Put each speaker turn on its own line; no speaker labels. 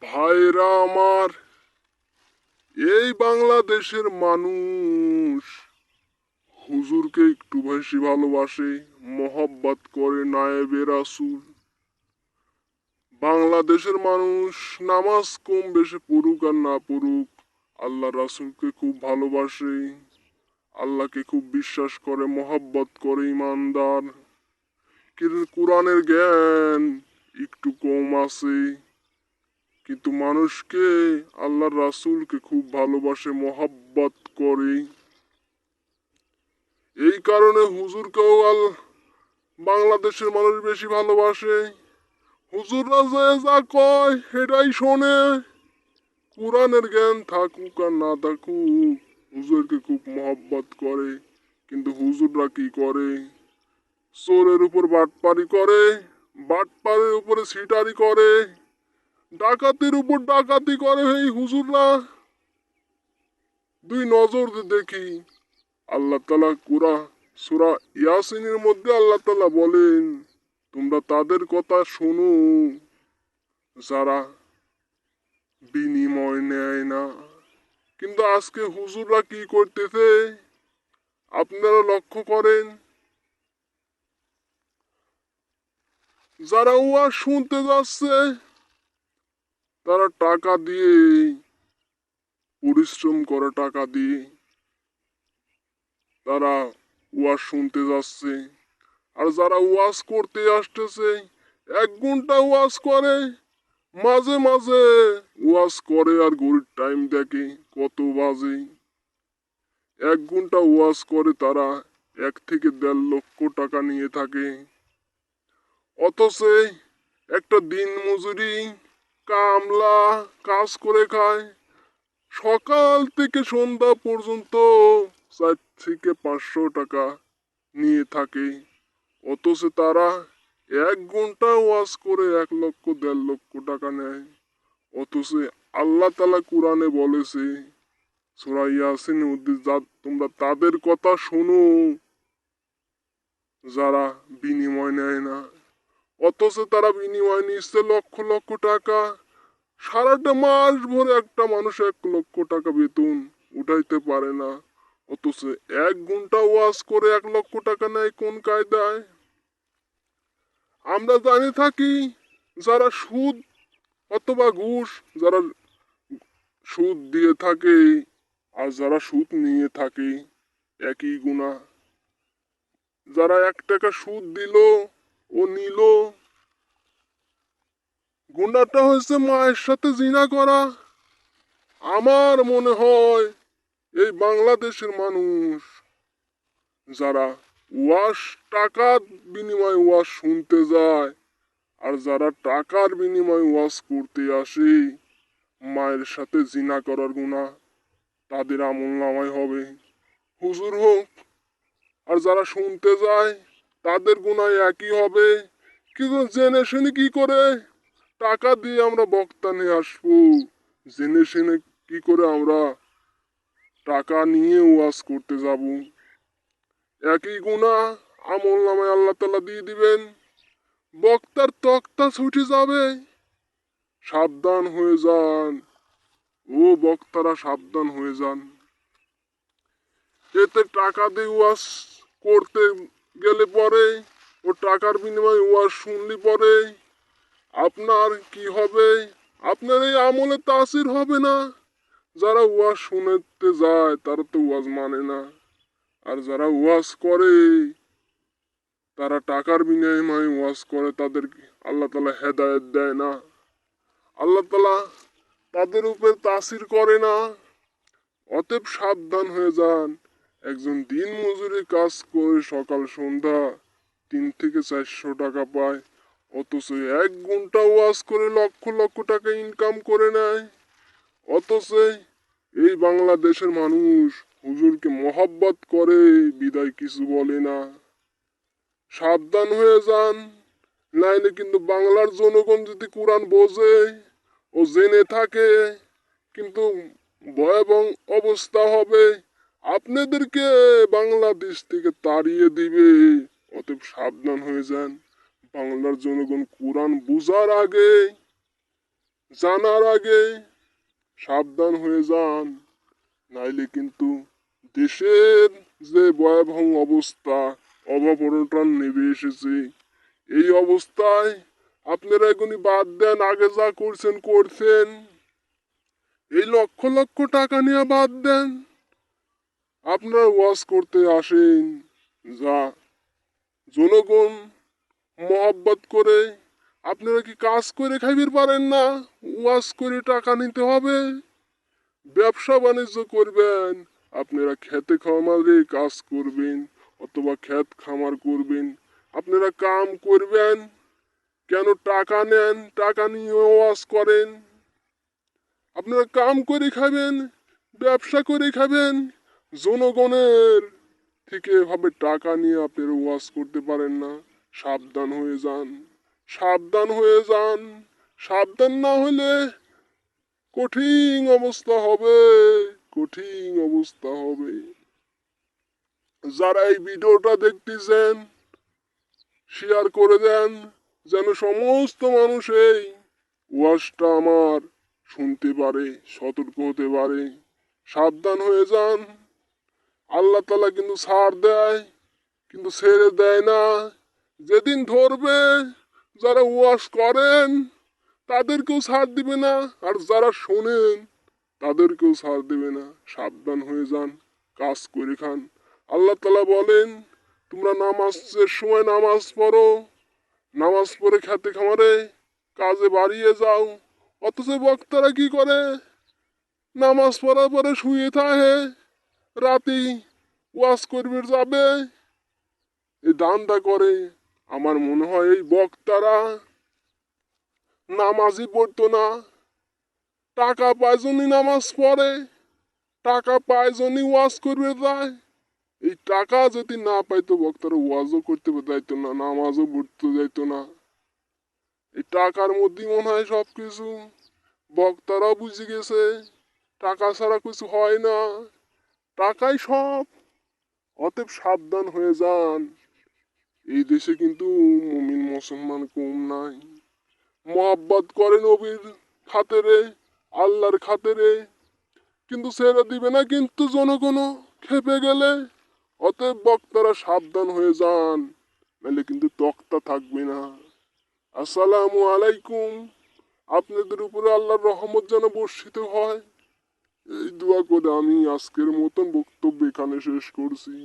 ভাইরা আমার, এই বাংলাদেশের মানুষ হুজুরকে একটু বেশি ভালোবাসে, মহব্বত করে নায়েবে রাসূল। বাংলাদেশের মানুষ নামাজ কম বেশি পড়ুক আর না পড়ুক, আল্লাহ রাসূলকে খুব ভালোবাসে, আল্লাহকে খুব বিশ্বাস করে, মহব্বত করে ইমানদার। কিন্তু কোরআনের জ্ঞান একটু কম আছে, কিন্তু মানুষকে আল্লাহর রাসূলকে খুব ভালোবাসে, মহব্বত করে। এই কারণে হুজুরকেও বাংলাদেশের মানুষ বেশি ভালোবাসে। হুজুররা যে যা কয় সেটাই শোনে। কোরআনের জ্ঞান থাকুক আর না থাকুক, হুজুরকে খুব মহব্বত করে। কিন্তু হুজুররা কি করে? চোরের উপর বাটপারি করে, বাটপারের উপরে সিটারি করে, ডাকাতির উপর ডাকাতি করে এই হুজুররা। দুই নজর দিয়ে দেখি, আল্লাহ তাআলা সূরা ইয়াসিনের মধ্যে আল্লাহ তাআলা বলেন, তোমরা তাদের কথা শোনো যারা বিনিময় নেয় না। কিন্তু আজকে হুজুররা কি করতেছে আপনারা লক্ষ্য করেন। যারা ওয়াজ শুনতে যাচ্ছে তারা টাকা দিয়ে, পরিশ্রম করে টাকা দিয়ে তারা ওয়াজ শুনতে যাচ্ছে। আর যারা ওয়াজ করতে আসতেছে 1 ঘন্টা ওয়াজ করে, মাঝে মাঝে ওয়াজ করে আর ঘড়ির টাইম দেখে কত বাজে। 1 ঘন্টা ওয়াজ করে তারা 1 থেকে 1.5 লক্ষ টাকা নিয়ে থাকে। অথচ একটা দিন মজুরি কামলা কাজ করে খায়, সকাল থেকে সন্ধ্যা পর্যন্ত 4 থেকে 500 টাকা নিয়ে থাকে। অথচ তারা 1 ঘন্টা ওয়াজ করে 1 লক্ষ 1.5 লক্ষ টাকা নেয়। অথচ আল্লাহ তাআলা কোরআনে বলেছে সূরা ইয়াসিনের মধ্যে, তোমরা তাদের কথা শোনো যারা বিনিময় নেয় না। অথচ তারা বিনিময় নিচ্ছে লক্ষ লক্ষ টাকা। সারাটা মাস ভরে একটা মানুষ 1 লক্ষ টাকা বেতন উঠাইতে পারে না। অথচ 1 ঘন্টা ওয়াজ করে 1 লক্ষ টাকা নেয় কোন কায়দায়? আমরা জানি থাকি যারা সুদ অথবা ঘুষ, যারা সুদ দিয়ে থাকে আর যারা সুদ নিয়ে থাকে একই গুনাহ। যারা 1 টাকা সুদ দিল ও নিল, গুনাহটা হয়েছে মায়ের সাথে জিনা করা। আমার মনে হয় এই বাংলাদেশের মানুষ যারা ওয়াজ টাকার বিনিময়ে ওয়াজ শুনতে যায় আর যারা টাকার বিনিময়ে ওয়াজ করতে আসে, মায়ের সাথে জিনা করার গুনাহ তাদের আমলনামায় হবে, হুজুর হোক। আর যারা শুনতে যায় তাদের গুনাহ একই হবে। কিন্তু জেনে শুনে কি করে টাকা দিয়ে আমরা বক্তা নিয়ে আসবো? জেনে শুনে কি করে আমরা টাকা নিয়ে ওয়াজ করতে যাব? একই গুনাহ আমল নামায় আল্লাহ তাআলা দিয়ে দিবেন, বক্তার তক্তা ছুটে যাবে। সাবধান হয়ে যান, ও বক্তারা সাবধান হয়ে যান। এতে টাকা দিয়ে ওয়াজ করতে গেলে পরে, ও টাকার বিনিময়ে ওয়াজ শুনলে পরে আপনার কি হবে? আপনার এই আমলে তাসির হবে না। যারা ওয়াজ শুনতে যায় তারা তো ওয়াজ মানে না। আর যারা ওয়াজ করে তারা টাকার বিনিময়ে ওয়াজ করে, তাদের আল্লাহ তাআলা হেদায়েত দেয় না। আল্লাহ তাআলা তাদের উপর তাসির করে না। অতএব সাবধান হয়ে যান। একজন দিন মজুরি কাজ করে সকাল সন্ধ্যা 3 থেকে 400 টাকা পায়, অথচ 1 ঘন্টা ওয়াজ করে লক্ষ লক্ষ টাকা ইনকাম করে নেয়। অথচ এই বাংলাদেশের মানুষ হুজুরকে মহব্বত করে বিদায় কিছু বলে না। সাবধান হয়ে যান, নাইলে কিন্তু বাংলার জনগণ যদি কোরআন বোঝে ও জেনে থাকে, কিন্তু ভয়াবহ অবস্থা হবে, আপনাদেরকে বাংলাদেশ থেকে তাড়িয়ে দিবে। অতএব সাবধান হয়ে যান। বাংলার জনগণ কোরআন বুঝার আগে জানার আগে সাবধান হয়ে যান, নাইলে কিন্তু দেশের যে ভয়াবহ অবস্থা, অভাব অনটন নেমে এসেছে, এই অবস্থায় আপনারা এখনই বাদ দেন, আগে যা করছেন করছেন, এই লক্ষ লক্ষ টাকা নিয়ে বাদ দেন। আপনারা ওয়াজ করতে আসেন, যা জনগণ মহব্বত করে, আপনারা কি কাজ করে খাইতে পারেন না? ওয়াজ করে টাকা নিতে হবে। ব্যবসা বাণিজ্য করবেন, আপনারা খেতে খামারে কাজ করবেন অথবা ক্ষেত খামার করবেন, আপনারা কাম করবেন, কেন টাকা নেন? টাকা নিয়ে ওয়াজ করেন। আপনারা কাম করে খাবেন, ব্যবসা করে খাবেন, জনগণের থেকে এভাবে টাকা নিয়ে আপনারা ওয়াজ করতে পারেন না। সাবধান হয়ে যান, সাবধান হয়ে যান। সাবধান না হলে কঠিন অবস্থা হবে, কঠিন অবস্থা হবে। যারা এই ভিডিওটা দেখতেছেন, শেয়ার করে দেন, যেন সমস্ত মানুষ এই ওয়াজটা আমার শুনতে পারে, সতর্ক হতে পারে। সাবধান হয়ে যান। আল্লাহ তাআলা কিন্তু ছাড় দেয়, কিন্তু ছেড়ে দেয় না। যেদিন ধরবে, যারা ওয়াজ করেন তাদেরকেও ছাড় দিবে না, আর যারা শোনেন তাদেরকেও ছাড় দিবে না। সাবধান হয়ে যান, কাজ করে খান। আল্লাহ তাআলা বলেন, তোমরা নামাজের সময় নামাজ পড়ো, নামাজ পড়ে খেতে খামারে কাজে বাড়িয়ে যাও। অথচ বক্তারা কি করে? নামাজ পড়ার পরে শুয়ে থাকে, রাতে ওয়াজ করবে যাবে, এই দান্দা করে। আমার মনে হয় এই বক্তারা নামাজই পড়তো না, টাকা পায় জন্যই নামাজ পড়ে, টাকা পায় জন্যই ওয়াজ করবে যায়। এই টাকা যদি না পাইতো বক্তারা ওয়াজও করতে যাইতো না, নামাজও পড়তে যাইতো না। এই টাকার মধ্যেই মনে হয় সব কিছু। বক্তারাও বুঝে গেছে টাকা ছাড়া কিছু হয় না, টাকাই সব। অতএব সাবধান হয়ে যান। এই দেশে কিন্তু মুমিন মুসলমান কম নাই। মহাব্বত করে নবীর খাতেরে, আল্লাহর খাতেরে, কিন্তু ছেড়ে দিবে না কিন্তু জনগণ খেপে গেলে। অতএব বক্তারা সাবধান হয়ে যান, নাহলে কিন্তু তক্তা থাকবে না। আসসালামু আলাইকুম। আপনাদের উপরে আল্লাহর রহমত যেন বর্ষিত হয়, এই দোয়া করে আমি আজকের মতন বক্তব্য এখানে শেষ করছি।